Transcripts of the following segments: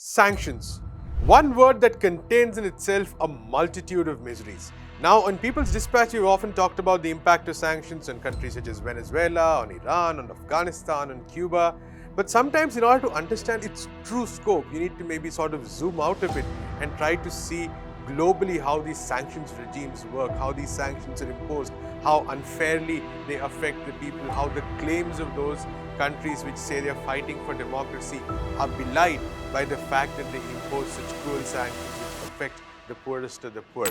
Sanctions. One word that contains in itself a multitude of miseries. Now, on People's Dispatch, we've often talked about the impact of sanctions on countries such as Venezuela, on Iran, on Afghanistan, on Cuba. But sometimes, in order to understand its true scope, you need to maybe sort of zoom out of it and try to see globally how these sanctions regimes work, how these sanctions are imposed, how unfairly they affect the people, how the claims of those countries which say they're fighting for democracy are belied by the fact that they impose such cruel sanctions which affect the poorest of the poor.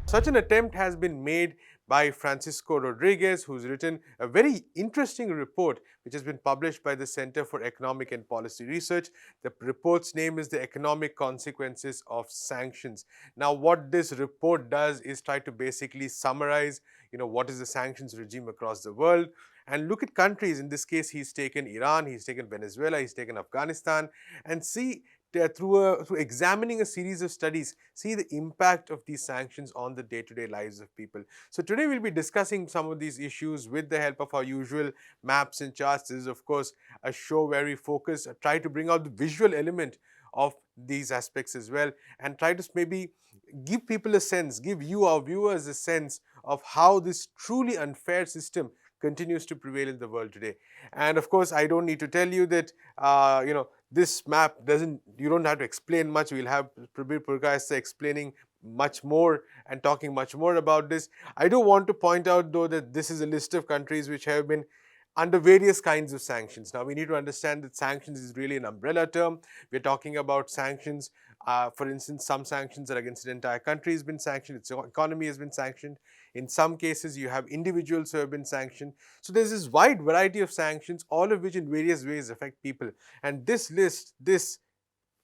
Such an attempt has been made by Francisco Rodríguez, who's written a very interesting report which has been published by the Center for Economic and Policy Research. The report's name is The Economic Consequences of Sanctions. Now, what this report does is try to basically summarize, what is the sanctions regime across the world, and look at countries. In this case, he's taken Iran, he's taken Venezuela, he's taken Afghanistan, and see through examining a series of studies, see the impact of these sanctions on the day-to-day lives of people. So today we'll be discussing some of these issues with the help of our usual maps and charts. This is, of course, a show where we focus, try to bring out the visual element of these aspects as well, and try to maybe give people a sense, give you, our viewers, a sense of how this truly unfair system continues to prevail in the world today. And of course, I don't need to tell you that, this map you don't have to explain much. We'll have Prabir Purkayastha explaining much more and talking much more about this. I do want to point out, though, that this is a list of countries which have been under various kinds of sanctions. Now, we need to understand that sanctions is really an umbrella term. We're talking about sanctions. For instance, some sanctions are against an entire country has been sanctioned, its economy has been sanctioned. In some cases, you have individuals who have been sanctioned. So there's this wide variety of sanctions, all of which in various ways affect people. And this list, this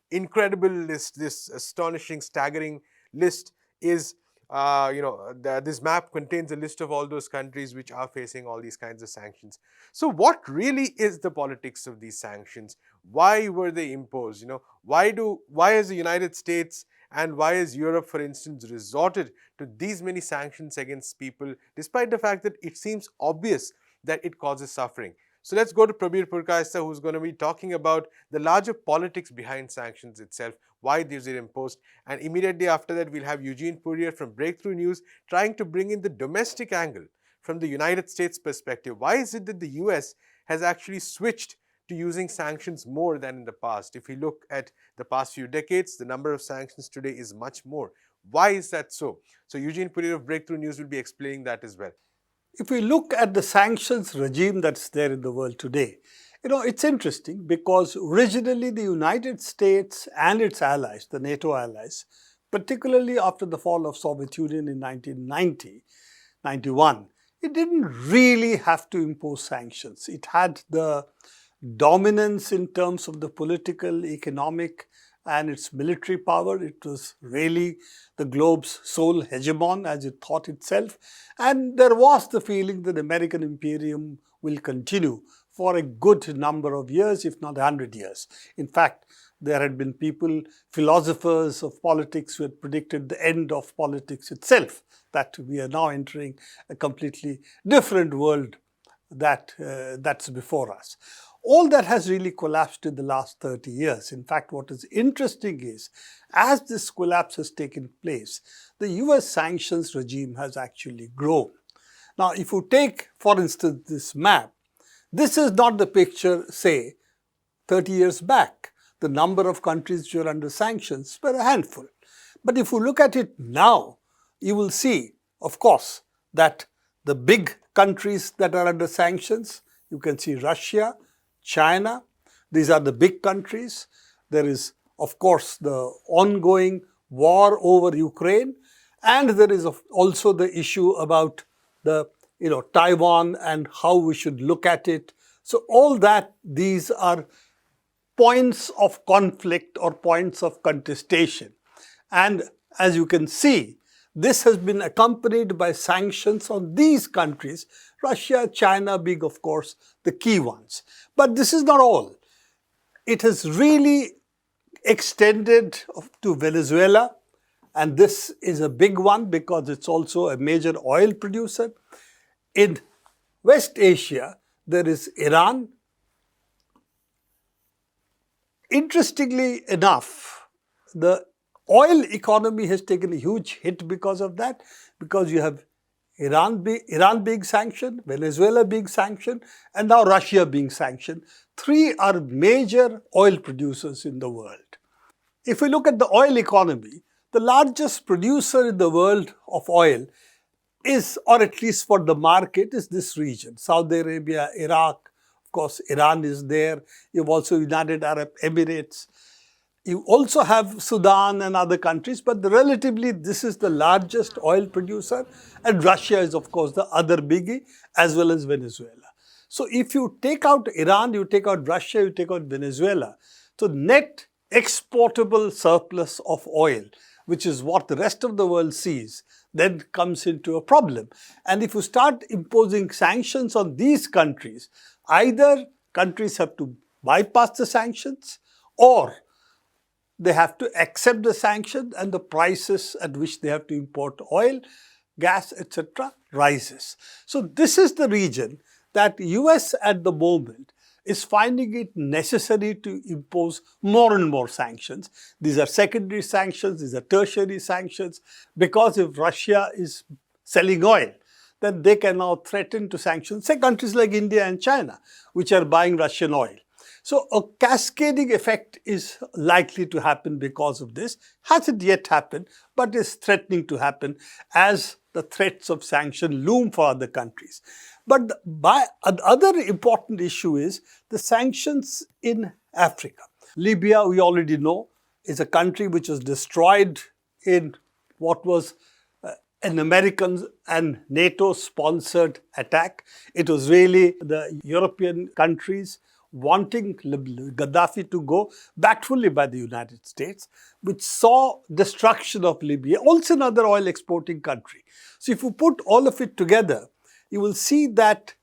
incredible list, this astonishing, staggering list is, this map contains a list of all those countries which are facing all these kinds of sanctions. So what really is the politics of these sanctions? Why were they imposed? Why has the United States and why has Europe, for instance, resorted to these many sanctions against people, despite the fact that it seems obvious that it causes suffering? So let's go to Prabir Purkayastha, who's going to be talking about the larger politics behind sanctions itself, why these are imposed. And immediately after that, we'll have Eugene Puryear from Breakthrough News trying to bring in the domestic angle from the United States perspective. Why is it that the US has actually switched to using sanctions more than in the past? If we look at the past few decades, the number of sanctions today is much more. Why is that so? So Eugene Puryear of Breakthrough News will be explaining that as well. If we look at the sanctions regime that's there in the world today, it's interesting because originally the United States and its allies, the NATO allies, particularly after the fall of Soviet Union in 1990-91, it didn't really have to impose sanctions. It had the dominance in terms of the political, economic, and its military power. It was really the globe's sole hegemon as it thought itself. And there was the feeling that the American imperium will continue for a good number of years, if not 100 years. In fact, there had been people, philosophers of politics, who had predicted the end of politics itself, that we are now entering a completely different world that's before us. All that has really collapsed in the last 30 years. In fact, what is interesting is, as this collapse has taken place, the US sanctions regime has actually grown. Now, if you take, for instance, this map, this is not the picture, say, 30 years back. The number of countries which were under sanctions were a handful. But if you look at it now, you will see, of course, that the big countries that are under sanctions, you can see Russia, China, these are the big countries. There is, of course, the ongoing war over Ukraine, and there is also the issue about the Taiwan and how we should look at it. So all that, these are points of conflict or points of contestation. And as you can see, this has been accompanied by sanctions on these countries, Russia, China being, of course, the key ones. But this is not all. It has really extended to Venezuela, and this is a big one because it's also a major oil producer. In West Asia, there is Iran. Interestingly enough, the oil economy has taken a huge hit because of that, because you have Iran being sanctioned, Venezuela being sanctioned, and now Russia being sanctioned. Three are major oil producers in the world. If we look at the oil economy, the largest producer in the world of oil is, or at least for the market, is this region. Saudi Arabia, Iraq, of course, Iran is there. You have also United Arab Emirates. You also have Sudan and other countries, but relatively this is the largest oil producer, and Russia is, of course, the other biggie, as well as Venezuela. So if you take out Iran, you take out Russia, you take out Venezuela, so net exportable surplus of oil, which is what the rest of the world sees, then comes into a problem. And if you start imposing sanctions on these countries, either countries have to bypass the sanctions, or they have to accept the sanctions, and the prices at which they have to import oil, gas, etc. rises. So this is the region that US at the moment is finding it necessary to impose more and more sanctions. These are secondary sanctions, these are tertiary sanctions, because if Russia is selling oil, then they can now threaten to sanction, say, countries like India and China, which are buying Russian oil. So a cascading effect is likely to happen because of this. Hasn't yet happened, but is threatening to happen as the threats of sanction loom for other countries. But another important issue is the sanctions in Africa. Libya, we already know, is a country which was destroyed in what was an American and NATO-sponsored attack. It was really the European countries wanting Gaddafi to go, backed fully by the United States, which saw destruction of Libya, also another oil exporting country. So if you put all of it together, you will see that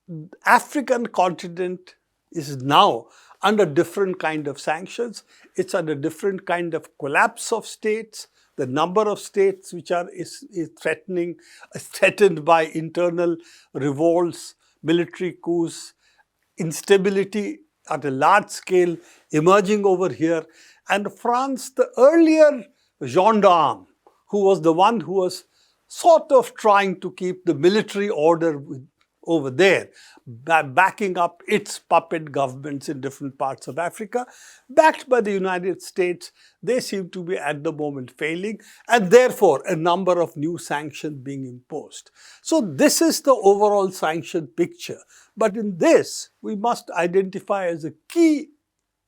the African continent is now under different kind of sanctions. It's under different kind of collapse of states. The number of states which is threatened by internal revolts, military coups, instability at a large scale emerging over here. And France, the earlier gendarme, who was the one who was sort of trying to keep the military order over there, backing up its puppet governments in different parts of Africa, backed by the United States, they seem to be at the moment failing, and therefore a number of new sanctions being imposed. So this is the overall sanction picture. But in this, we must identify as the key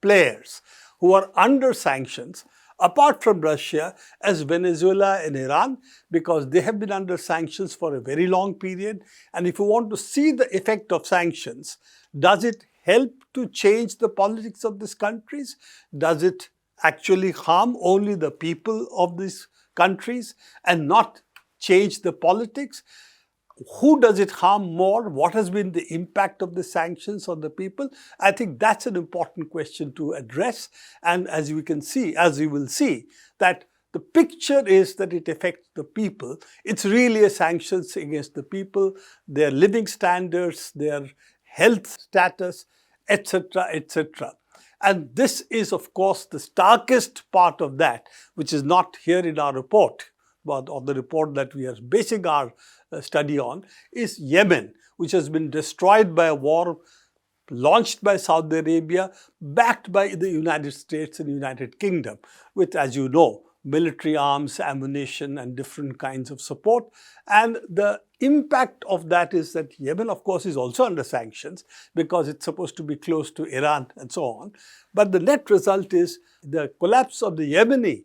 players who are under sanctions, apart from Russia, as Venezuela and Iran, because they have been under sanctions for a very long period. And if you want to see the effect of sanctions, does it help to change the politics of these countries? Does it actually harm only the people of these countries and not change the politics? Who does it harm more? What has been the impact of the sanctions on the people? I think that's an important question to address. And as we can see, as we will see, that the picture is that it affects the people. It's really a sanctions against the people, their living standards, their health status, etc., etc. And this is, of course, the starkest part of that, which is not here in our report, but on the report that we are basing our study on, is Yemen, which has been destroyed by a war launched by Saudi Arabia, backed by the United States and United Kingdom, with, as you know, military arms, ammunition, and different kinds of support. And the impact of that is that Yemen, of course, is also under sanctions because it's supposed to be close to Iran and so on. But the net result is the collapse of the Yemeni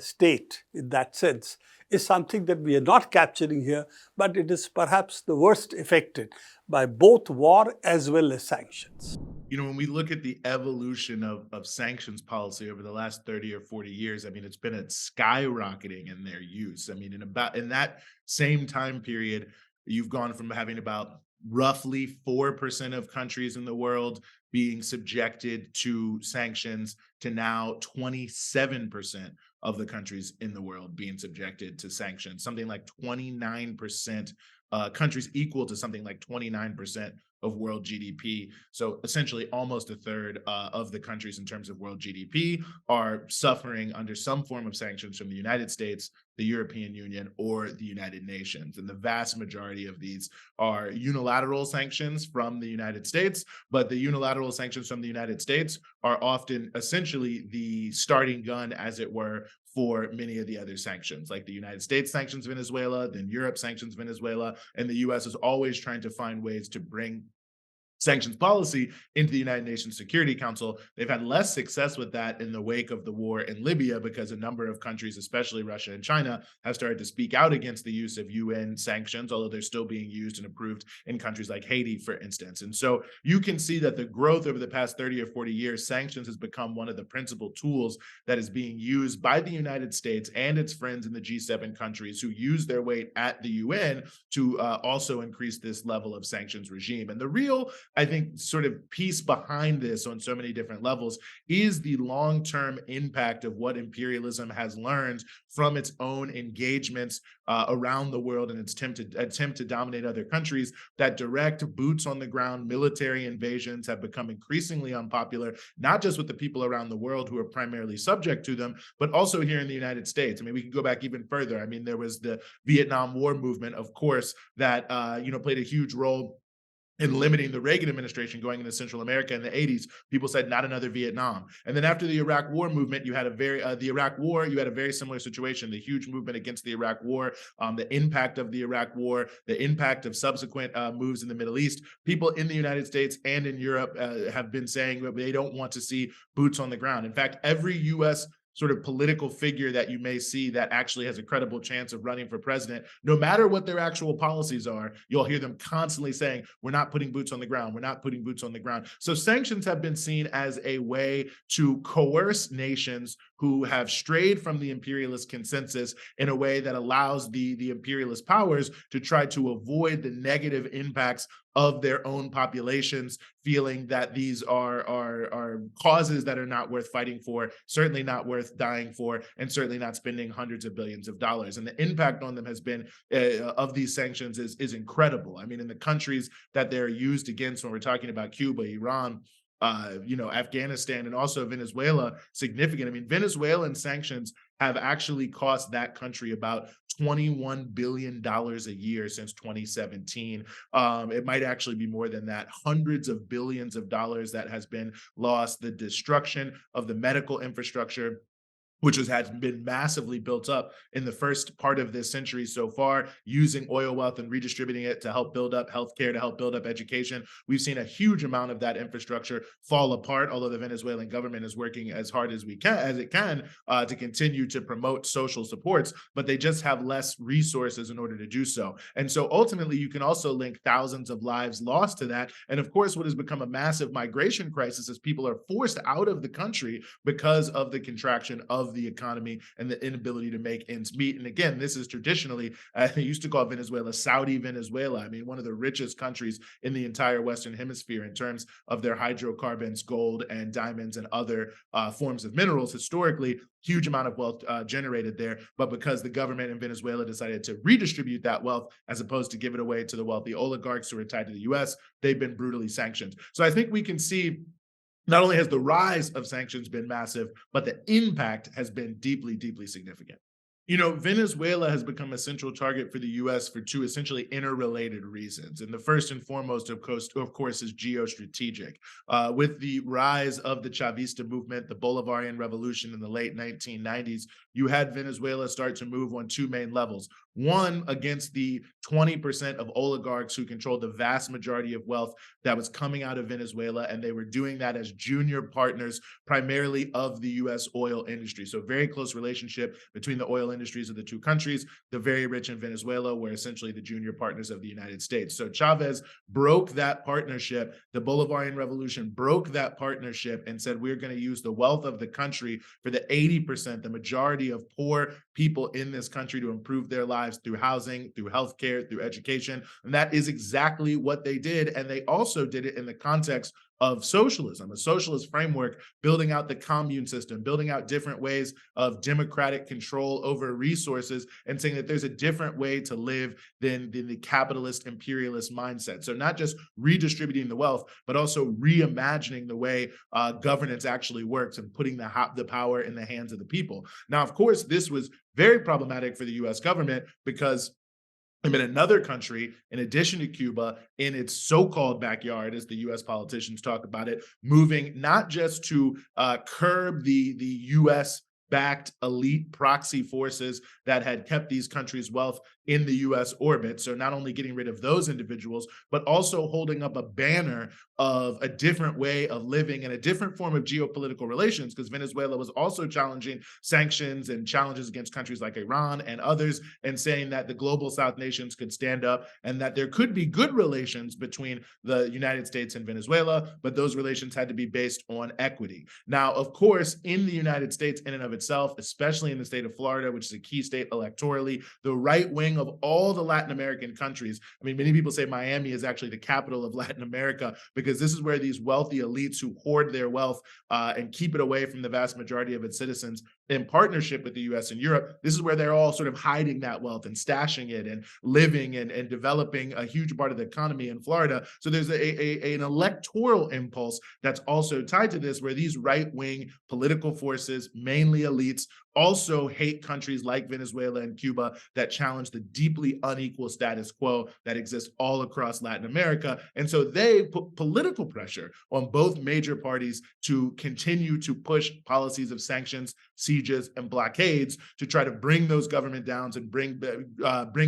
state, in that sense, is something that we are not capturing here, but it is perhaps the worst affected by both war as well as sanctions. when we look at the evolution of sanctions policy over the last 30 or 40 years, I mean, it's been a skyrocketing in their use. I mean, in that same time period, you've gone from having about roughly 4% of countries in the world being subjected to sanctions to now 27% of the countries in the world being subjected to sanctions, something like 29%, countries equal to something like 29% of world GDP. So essentially, almost a third of the countries in terms of world GDP are suffering under some form of sanctions from the United States, the European Union, or the United Nations. And the vast majority of these are unilateral sanctions from the United States, but the unilateral sanctions from the United States are often essentially the starting gun, as it were, for many of the other sanctions, like the United States sanctions Venezuela, then Europe sanctions Venezuela, and the US is always trying to find ways to bring sanctions policy into the United Nations Security Council. They've had less success with that in the wake of the war in Libya because a number of countries, especially Russia and China, have started to speak out against the use of UN sanctions, although they're still being used and approved in countries like Haiti, for instance. And so you can see that the growth over the past 30 or 40 years, sanctions has become one of the principal tools that is being used by the United States and its friends in the G7 countries who use their weight at the UN to also increase this level of sanctions regime. And the real, I think, sort of piece behind this on so many different levels is the long-term impact of what imperialism has learned from its own engagements around the world and its attempt to dominate other countries. That direct boots on the ground military invasions have become increasingly unpopular, not just with the people around the world who are primarily subject to them, but also here in the United States. I mean, we can go back even further. I mean, there was the Vietnam War movement, of course, that played a huge role in limiting the Reagan administration going into Central America in the 80s. People said not another Vietnam. And then after the Iraq War movement, you had the Iraq War, you had a very similar situation, the huge movement against the Iraq War, the impact of the Iraq War, the impact of subsequent moves in the Middle East. People in the United States and in Europe have been saying that they don't want to see boots on the ground. In fact, every US sort of political figure that you may see that actually has a credible chance of running for president, no matter what their actual policies are, you'll hear them constantly saying, we're not putting boots on the ground. We're not putting boots on the ground. So sanctions have been seen as a way to coerce nations who have strayed from the imperialist consensus in a way that allows the imperialist powers to try to avoid the negative impacts of their own populations, feeling that these are causes that are not worth fighting for, certainly not worth dying for, and certainly not spending hundreds of billions of dollars. And the impact on them has been of these sanctions is incredible. I mean, in the countries that they're used against, when we're talking about Cuba, Iran, Afghanistan, and also Venezuela, significant. I mean, Venezuelan sanctions have actually cost that country about $21 billion a year since 2017. It might actually be more than that. Hundreds of billions of dollars that has been lost, the destruction of the medical infrastructure, which has been massively built up in the first part of this century so far, using oil wealth and redistributing it to help build up healthcare, to help build up education. We've seen a huge amount of that infrastructure fall apart, although the Venezuelan government is working as hard as it can to continue to promote social supports, but they just have less resources in order to do so. And so ultimately, you can also link thousands of lives lost to that. And of course, what has become a massive migration crisis is people are forced out of the country because of the contraction of the economy and the inability to make ends meet. And again, this is traditionally, they used to call Venezuela Saudi Venezuela. I mean, one of the richest countries in the entire Western Hemisphere in terms of their hydrocarbons, gold and diamonds and other forms of minerals. Historically, huge amount of wealth generated there. But because the government in Venezuela decided to redistribute that wealth as opposed to give it away to the wealthy oligarchs who are tied to the US, they've been brutally sanctioned. So I think we can see not only has the rise of sanctions been massive, but the impact has been deeply, deeply significant. Venezuela has become a central target for the US for two essentially interrelated reasons. And the first and foremost, of course, is geostrategic. With the rise of the Chavista movement, the Bolivarian Revolution in the late 1990s, you had Venezuela start to move on two main levels. One, against the 20% of oligarchs who controlled the vast majority of wealth that was coming out of Venezuela, and they were doing that as junior partners, primarily of the US oil industry. So very close relationship between the oil industries of the two countries. The very rich in Venezuela were essentially the junior partners of the United States. So Chavez broke that partnership. The Bolivarian Revolution broke that partnership and said, we're going to use the wealth of the country for the 80%, the majority of poor people in this country, to improve their lives through housing, through healthcare, through education. And that is exactly what they did. And they also did it in the context of socialism, a socialist framework, building out the commune system, building out different ways of democratic control over resources, and saying that there's a different way to live than the capitalist imperialist mindset. So not just redistributing the wealth, but also reimagining the way governance actually works and putting the power in the hands of the people. Now, of course, this was very problematic for the US government because another country, in addition to Cuba, in its so-called backyard, as the U.S. politicians talk about it, moving not just to curb the U.S.-backed elite proxy forces that had kept these countries' wealth in the U.S. orbit. So not only getting rid of those individuals, but also holding up a banner of a different way of living and a different form of geopolitical relations, because Venezuela was also challenging sanctions and challenges against countries like Iran and others, and saying that the global South nations could stand up and that there could be good relations between the United States and Venezuela, but those relations had to be based on equity. Now, of course, in the United States in and of itself, especially in the state of Florida, which is a key state electorally, the right wing of all the Latin American countries. I mean, many people say Miami is actually the capital of Latin America, because this is where these wealthy elites who hoard their wealth and keep it away from the vast majority of its citizens, in partnership with the US and Europe, this is where they're all sort of hiding that wealth and stashing it and living and developing a huge part of the economy in Florida. So there's an electoral impulse that's also tied to this, where these right-wing political forces, mainly elites, also hate countries like Venezuela and Cuba that challenge the deeply unequal status quo that exists all across Latin America. And so they put political pressure on both major parties to continue to push policies of sanctions, sieges, and blockades to try to bring those government downs and bring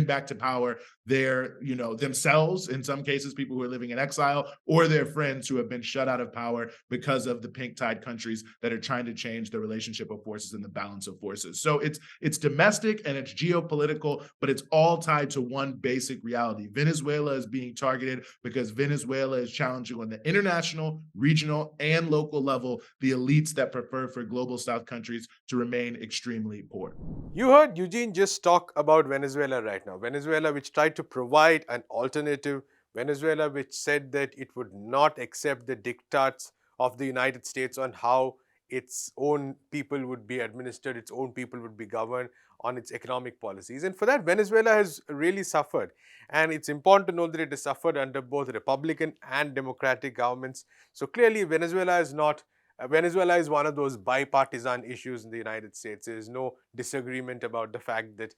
back to power their, themselves, in some cases, people who are living in exile, or their friends who have been shut out of power because of the pink tide countries that are trying to change the relationship of forces and the balance of forces. So it's domestic and it's geopolitical, but it's all tied to one basic reality. Venezuela is being targeted because Venezuela is challenging on the international, regional, and local level the elites that prefer for global South countries to remain extremely poor. You heard Eugene just talk about Venezuela right now. Venezuela, which tried to provide an alternative. Venezuela, which said that it would not accept the diktats of the United States on how its own people would be administered, its own people would be governed on its economic policies. And for that, Venezuela has really suffered. And it's important to know that it has suffered under both Republican and Democratic governments. So clearly, Venezuela is one of those bipartisan issues in the United States. There is no disagreement about the fact that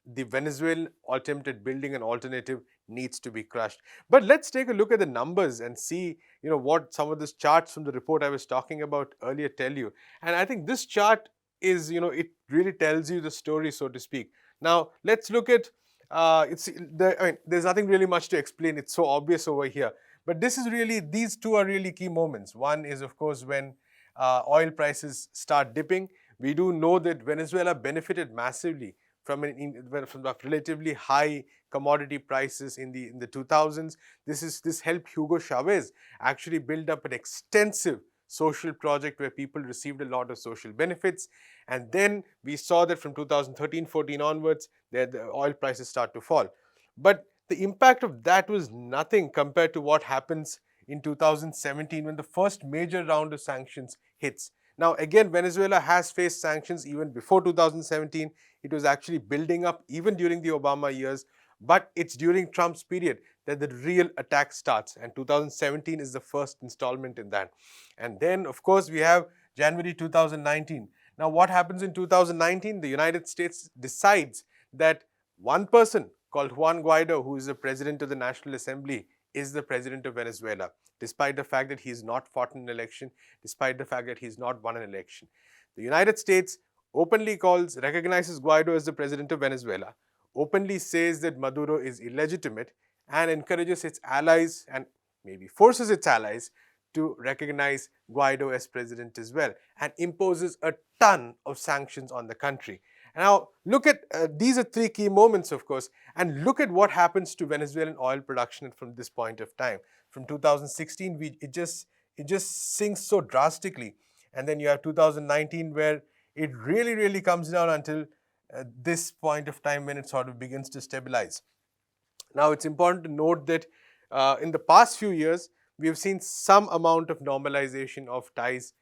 the Venezuelan attempt at building an alternative needs to be crushed. But let's take a look at the numbers and see, what some of these charts from the report I was talking about earlier tell you. And I think this chart is, it really tells you the story, so to speak. Now, let's look at, there's nothing really much to explain. It's so obvious over here. But these two are really key moments. One is, of course, when oil prices start dipping. We do know that Venezuela benefited massively from the relatively high commodity prices in the 2000s. This helped Hugo Chavez actually build up an extensive social project where people received a lot of social benefits. And then we saw that from 2013-14 onwards, the oil prices start to fall. But the impact of that was nothing compared to what happens in 2017 when the first major round of sanctions hits. Now, again, Venezuela has faced sanctions even before 2017. It was actually building up even during the Obama years, but it's during Trump's period that the real attack starts, and 2017 is the first installment in that. And then, of course, we have January 2019. Now, what happens in 2019? The United States decides that one person called Juan Guaido, who is the president of the National Assembly, is the president of Venezuela, despite the fact that he's not fought an election, despite the fact that he's not won an election. The United States openly recognizes Guaido as the president of Venezuela, openly says that Maduro is illegitimate and encourages its allies and maybe forces its allies to recognize Guaido as president as well, and imposes a ton of sanctions on the country. Now, look at these are three key moments, of course, and look at what happens to Venezuelan oil production from this point of time. From 2016, it just sinks so drastically, and then you have 2019 where it really comes down until this point of time when it sort of begins to stabilize. Now, it's important to note that in the past few years, we have seen some amount of normalization of ties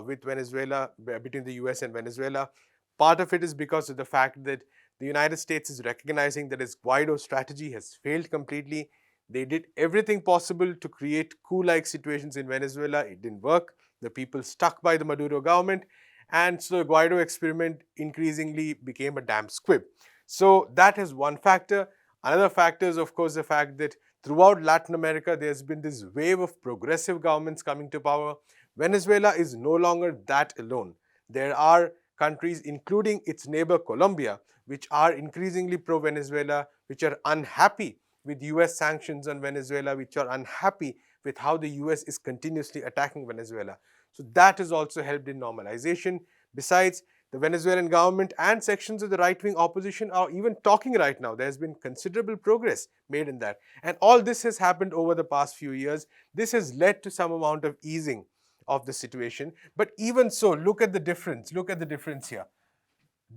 with Venezuela, between the US and Venezuela. Part of it is because of the fact that the United States is recognizing that its Guaido strategy has failed completely. They did everything possible to create coup-like situations in Venezuela. It didn't work. The people stuck by the Maduro government. And so the Guaido experiment increasingly became a damn squib. So that is one factor. Another factor is, of course, the fact that throughout Latin America, there's been this wave of progressive governments coming to power. Venezuela is no longer that alone. There are countries, including its neighbor Colombia, which are increasingly pro-Venezuela, which are unhappy with US sanctions on Venezuela, which are unhappy with how the US is continuously attacking Venezuela. So that has also helped in normalization. Besides, the Venezuelan government and sections of the right-wing opposition are even talking right now. There has been considerable progress made in that. And all this has happened over the past few years. This has led to some amount of easing of the situation. But even so, look at the difference. Look at the difference here.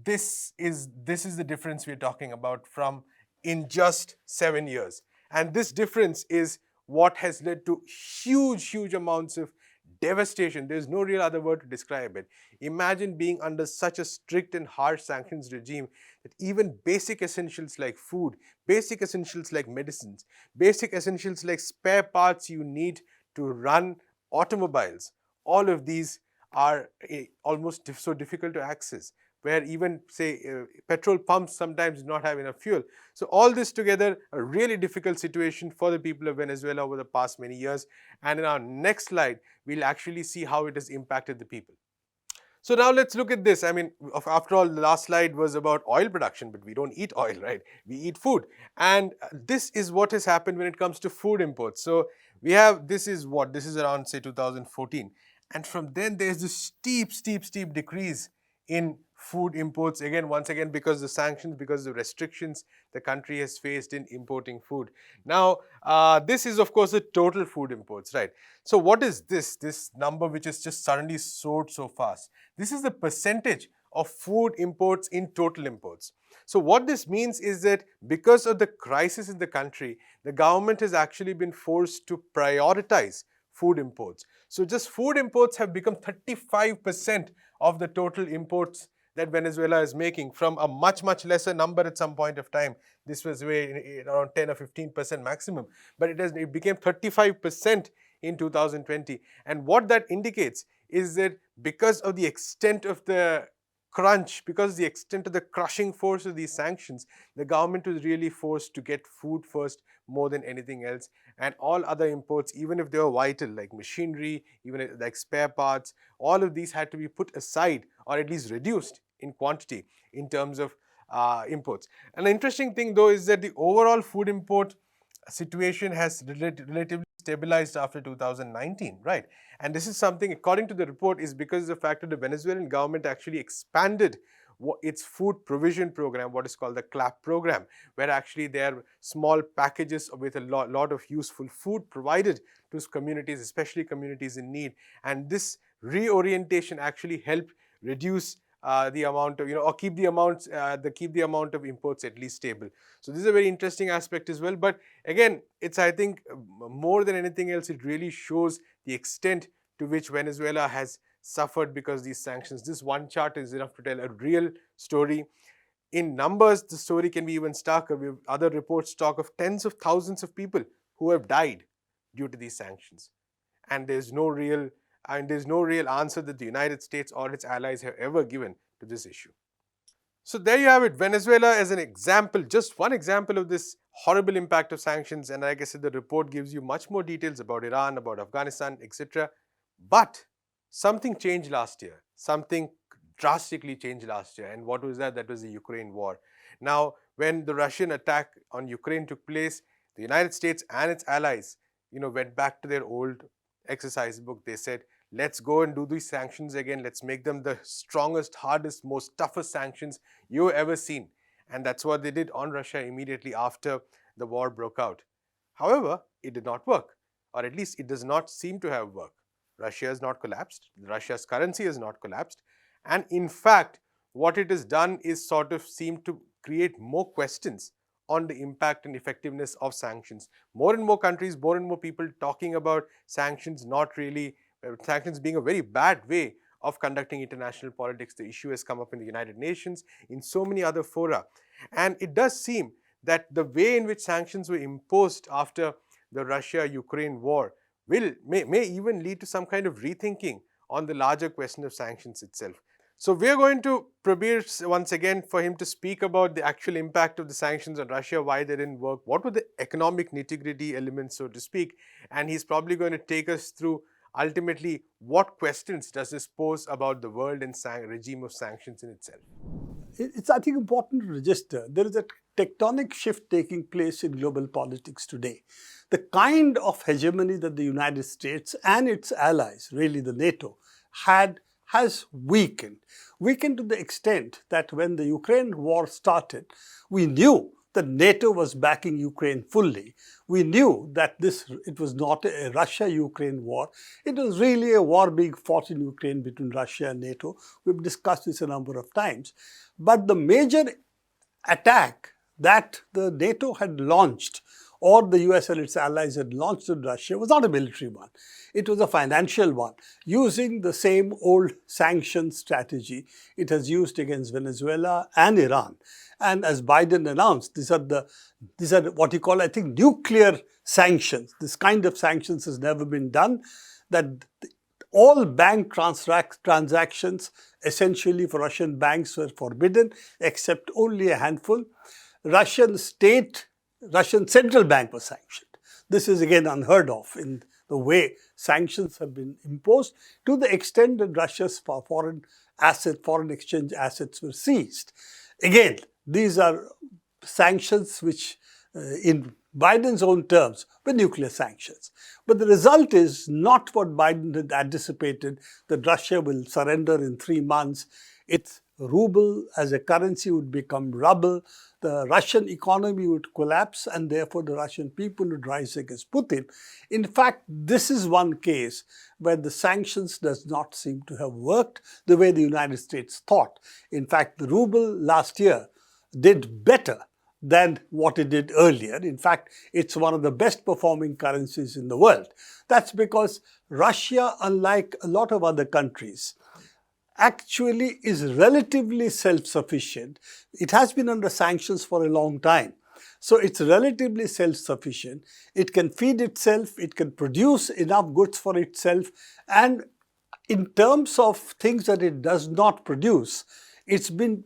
This is the difference we're talking about from in just 7 years. And this difference is what has led to huge amounts of devastation. There's no real other word to describe it. Imagine being under such a strict and harsh sanctions regime that even basic essentials like food, basic essentials like medicines, basic essentials like spare parts you need to run automobiles, all of these are almost so difficult to access, where even, say, petrol pumps sometimes do not have enough fuel. So all this together, a really difficult situation for the people of Venezuela over the past many years. And in our next slide, we'll actually see how it has impacted the people. So now let's look at this. I mean, after all, the last slide was about oil production, but we don't eat oil, right? We eat food. And this is what has happened when it comes to food imports. So we have, this is around, say, 2014. And from then, there's this steep decrease in food imports, once again, because of the sanctions, because of the restrictions the country has faced in importing food. Now, this is, of course, the total food imports, right? So what is this number which has just suddenly soared so fast? This is the percentage of food imports in total imports. So what this means is that because of the crisis in the country, the government has actually been forced to prioritize food imports. So just food imports have become 35% of the total imports that Venezuela is making, from a much lesser number at some point of time. This was around 10 or 15% maximum, but it became 35% in 2020. And what that indicates is that because of the extent of the crunch, because of the extent of the crushing force of these sanctions, the government was really forced to get food first more than anything else. And all other imports, even if they were vital, like machinery, even like spare parts, all of these had to be put aside or at least reduced in quantity in terms of imports. And the interesting thing, though, is that the overall food import situation has relatively stabilized after 2019, right? And this is something, according to the report, is because of the fact that the Venezuelan government actually expanded its food provision program, what is called the CLAP program, where actually there are small packages with a lot of useful food provided to communities, especially communities in need. And this reorientation actually helped reduce the amount of, or keep the amount of imports at least stable. So this is a very interesting aspect as well. But again, it's, I think, more than anything else, it really shows the extent to which Venezuela has suffered because of these sanctions. This one chart is enough to tell a real story. In numbers, the story can be even starker. Other reports talk of tens of thousands of people who have died due to these sanctions. And there's no real answer that the United States or its allies have ever given to this issue. So there you have it, Venezuela as an example, just one example of this horrible impact of sanctions. And like I said, the report gives you much more details about Iran, about Afghanistan, etc. But something changed last year. Something drastically changed last year. And what was that? That was the Ukraine war. Now, when the Russian attack on Ukraine took place, the United States and its allies, went back to their old exercise book. They said, let's go and do these sanctions again. Let's make them the strongest, hardest, most toughest sanctions you've ever seen. And that's what they did on Russia immediately after the war broke out. However, it did not work, or at least it does not seem to have worked. Russia has not collapsed. Russia's currency has not collapsed. And in fact, what it has done is sort of seem to create more questions on the impact and effectiveness of sanctions. More and more countries, more and more people talking about sanctions sanctions being a very bad way of conducting international politics. The issue has come up in the United Nations, in so many other fora. And it does seem that the way in which sanctions were imposed after the Russia-Ukraine war may even lead to some kind of rethinking on the larger question of sanctions itself. So we are going to Prabir once again for him to speak about the actual impact of the sanctions on Russia, why they didn't work, what were the economic nitty-gritty elements, so to speak, and he's probably going to take us through ultimately what questions does this pose about the world and regime of sanctions in itself. It's, I think, important to register there is a tectonic shift taking place in global politics today. The kind of hegemony that the United States and its allies, really the NATO, has weakened to the extent that when the Ukraine war started, we knew that NATO was backing Ukraine fully. We knew that it was not a Russia-Ukraine war. It was really a war being fought in Ukraine between Russia and NATO. We've discussed this a number of times. But the major attack that the NATO had launched, or the US and its allies had launched in Russia, was not a military one. It was a financial one, using the same old sanctions strategy it has used against Venezuela and Iran. And as Biden announced, these are what he called, I think, nuclear sanctions. This kind of sanctions has never been done, that all bank transactions essentially for Russian banks were forbidden, except only a handful. Russian central bank was sanctioned. This is again unheard of in the way sanctions have been imposed, to the extent that Russia's foreign exchange assets were seized. Again, these are sanctions which, in Biden's own terms, were nuclear sanctions. But the result is not what Biden had anticipated, that Russia will surrender in 3 months. Its ruble as a currency would become rubble. The Russian economy would collapse, and therefore the Russian people would rise against Putin. In fact, this is one case where the sanctions does not seem to have worked the way the United States thought. In fact, the ruble last year did better than what it did earlier. In fact, it's one of the best performing currencies in the world. That's because Russia, unlike a lot of other countries, actually is relatively self-sufficient. It has been under sanctions for a long time. So it's relatively self-sufficient. It can feed itself, it can produce enough goods for itself, and in terms of things that it does not produce, it's been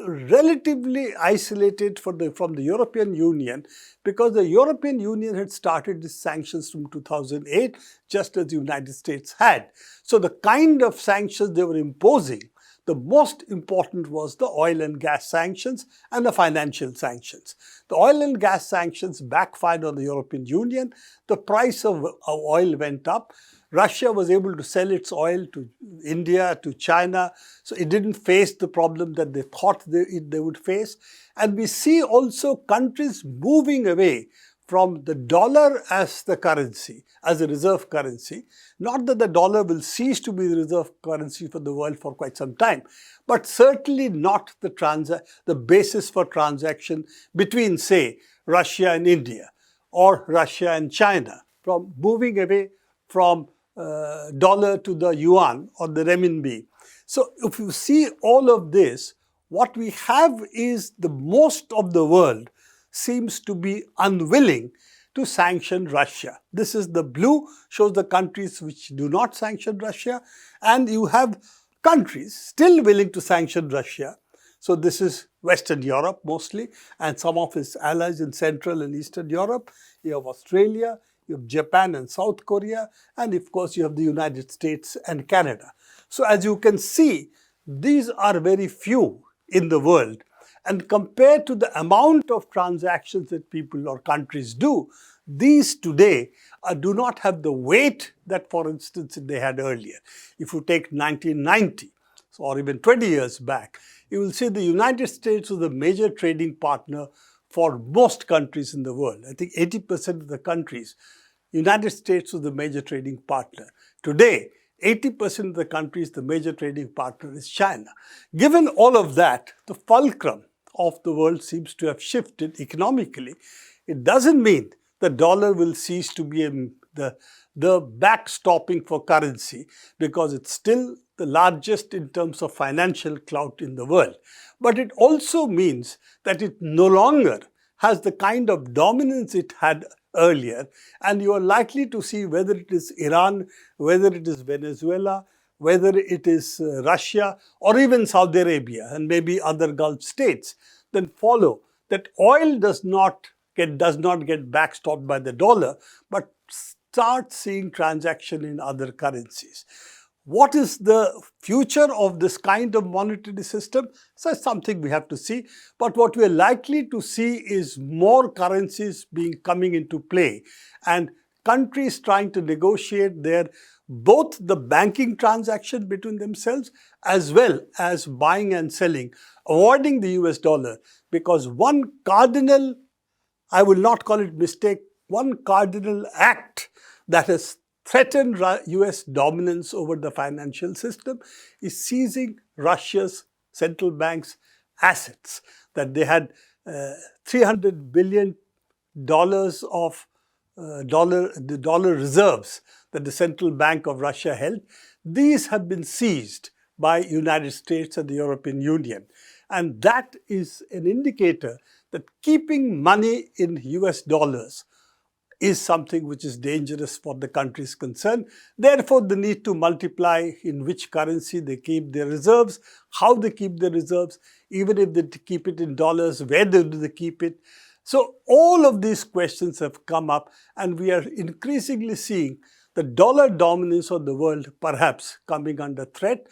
relatively isolated from the European Union, because the European Union had started these sanctions from 2008, just as the United States had. So the kind of sanctions they were imposing, the most important was the oil and gas sanctions and the financial sanctions. The oil and gas sanctions backfired on the European Union. The price of oil went up. Russia was able to sell its oil to India, to China, so it didn't face the problem that they thought they would face. And we see also countries moving away from the dollar as the currency, as a reserve currency. Not that the dollar will cease to be the reserve currency for the world for quite some time, but certainly not the basis for transaction between, say, Russia and India or Russia and China, from moving away from dollar to the yuan or the renminbi. So if you see all of this, what we have is the most of the world seems to be unwilling to sanction Russia. This is the blue, shows the countries which do not sanction Russia, and you have countries still willing to sanction Russia. So this is Western Europe mostly, and some of its allies in Central and Eastern Europe. You have Australia, you have Japan and South Korea, and of course you have the United States and Canada. So as you can see, these are very few in the world. And compared to the amount of transactions that people or countries do, these today do not have the weight that, for instance, they had earlier. If you take 1990, or even 20 years back, you will see the United States was a major trading partner for most countries in the world. I think 80% of the countries, United States was the major trading partner. Today, 80% of the countries, the major trading partner is China. Given all of that, the fulcrum of the world seems to have shifted economically. It doesn't mean the dollar will cease to be the backstopping for currency, because it's still the largest in terms of financial clout in the world. But it also means that it no longer has the kind of dominance it had earlier, and you are likely to see whether it is Iran, whether it is Venezuela, whether it is Russia, or even Saudi Arabia and maybe other Gulf states, then follow that oil does not get backstopped by the dollar, but start seeing transaction in other currencies. What is the future of this kind of monetary system? So it's something we have to see. But what we are likely to see is more currencies coming into play, and countries trying to negotiate both the banking transaction between themselves as well as buying and selling, avoiding the US dollar, because one cardinal, I will not call it mistake, one cardinal act that has threatened US dominance over the financial system is seizing Russia's central bank's assets. That they had $300 billion of the dollar reserves that the central bank of Russia held. These have been seized by United States and the European Union. And that is an indicator that keeping money in US dollars is something which is dangerous for the countries concerned. Therefore, the need to multiply in which currency they keep their reserves, how they keep their reserves, even if they keep it in dollars, where do they keep it. So all of these questions have come up, and we are increasingly seeing the dollar dominance of the world perhaps coming under threat.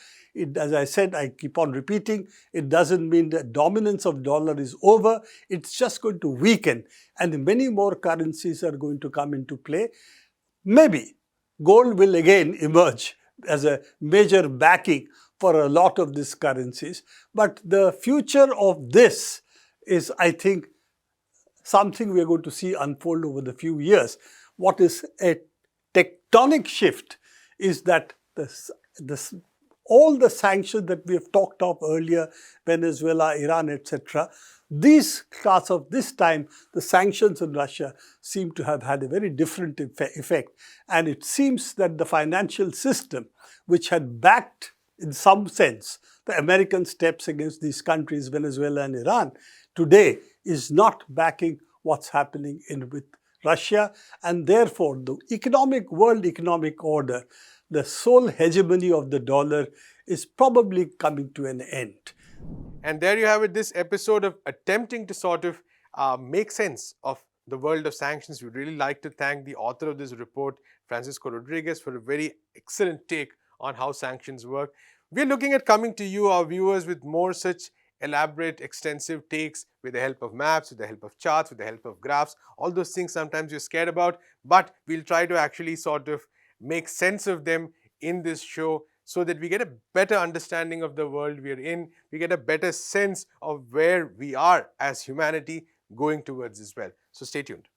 As I said, I keep on repeating, it doesn't mean the dominance of dollar is over. It's just going to weaken, and many more currencies are going to come into play. Maybe gold will again emerge as a major backing for a lot of these currencies. But the future of this is, I think, something we are going to see unfold over the few years. What is a tectonic shift is that all the sanctions that we have talked of earlier, Venezuela, Iran, etc., these class of this time, the sanctions on Russia seem to have had a very different effect. And it seems that the financial system, which had backed, in some sense, the American steps against these countries, Venezuela and Iran, today is not backing what's happening with Russia. And therefore, the world economic order, the sole hegemony of the dollar, is probably coming to an end. And there you have it, this episode of attempting to sort of make sense of the world of sanctions. We'd really like to thank the author of this report, Francisco Rodríguez, for a very excellent take on how sanctions work. We're looking at coming to you, our viewers, with more such elaborate, extensive takes with the help of maps, with the help of charts, with the help of graphs. All those things sometimes you're scared about, but we'll try to actually sort of make sense of them in this show so that we get a better understanding of the world we're in. We get a better sense of where we are as humanity going towards as well. So stay tuned.